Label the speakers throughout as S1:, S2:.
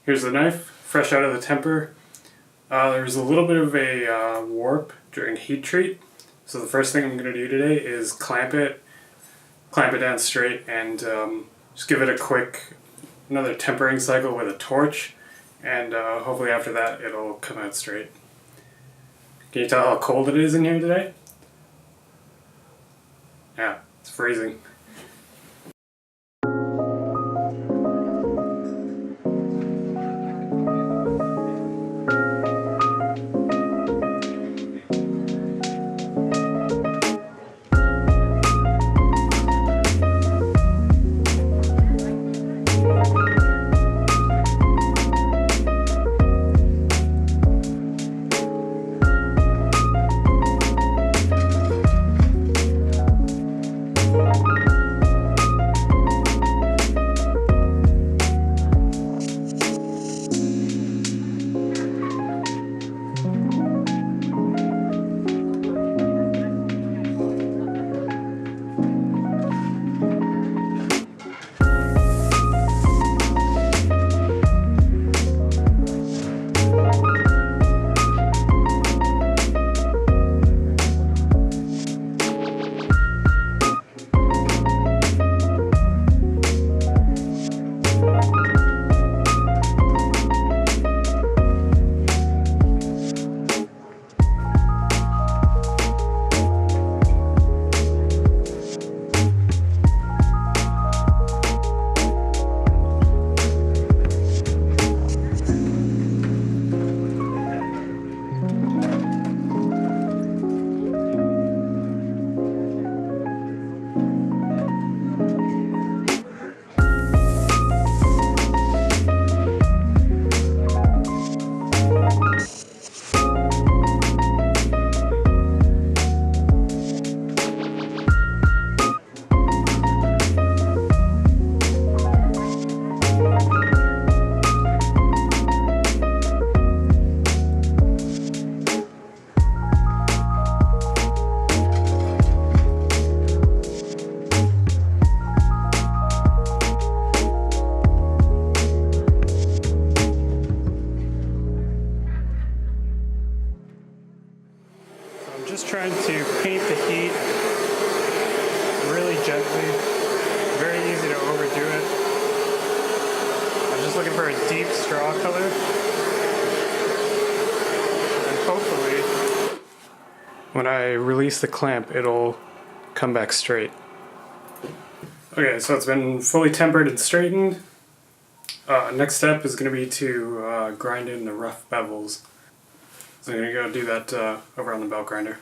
S1: Here's the knife, fresh out of the temper. There was a little bit of a warp during heat treat, so the first thing I'm going to do today is clamp it down straight, and just give it a quick another tempering cycle with a torch, and hopefully after that it'll come out straight. Can you tell how cold it is in here today? Yeah, it's freezing. Just trying to paint the heat really gently. Very easy to overdo it. I'm just looking for a deep straw color. And hopefully, when I release the clamp, it'll come back straight. Okay, so it's been fully tempered and straightened. Next step is going to be to grind in the rough bevels. So I'm going to go do that over on the belt grinder.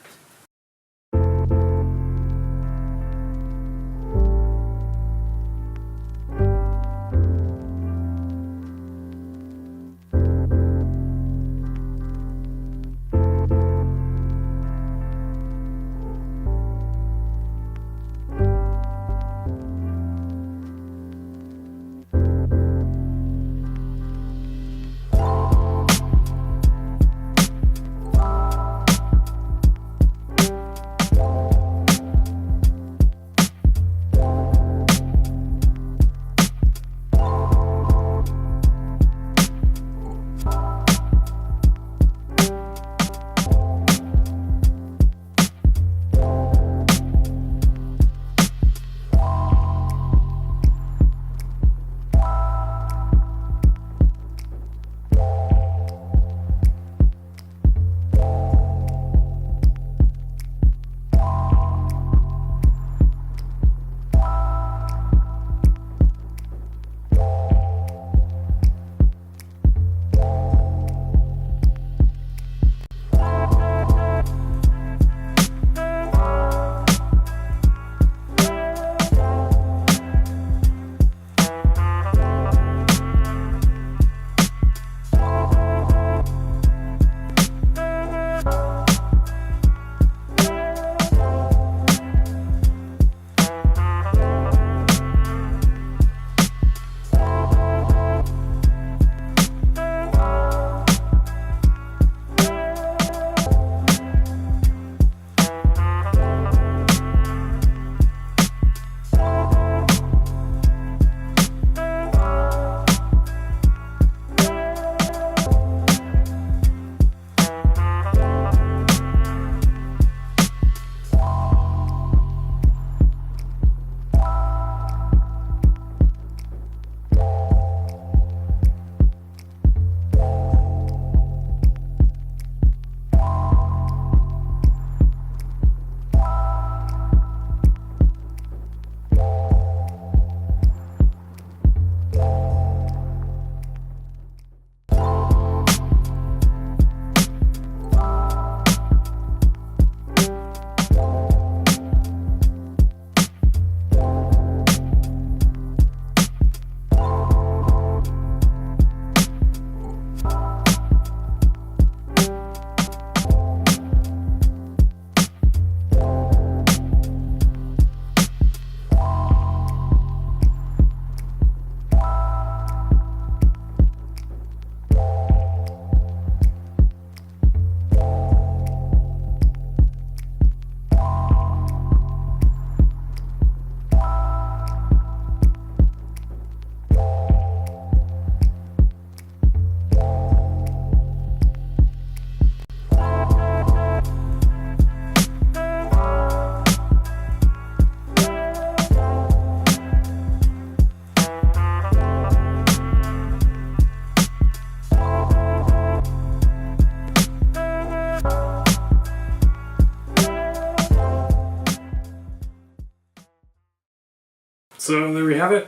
S1: So there we have it.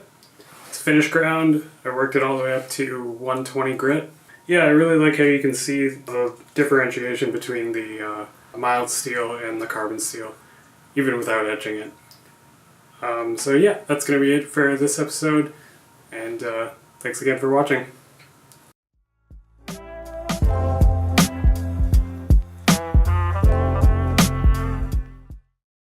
S1: It's finished ground. I worked it all the way up to 120 grit. Yeah, I really like how you can see the differentiation between the mild steel and the carbon steel, even without etching it. So yeah, that's going to be it for this episode, and thanks again for watching.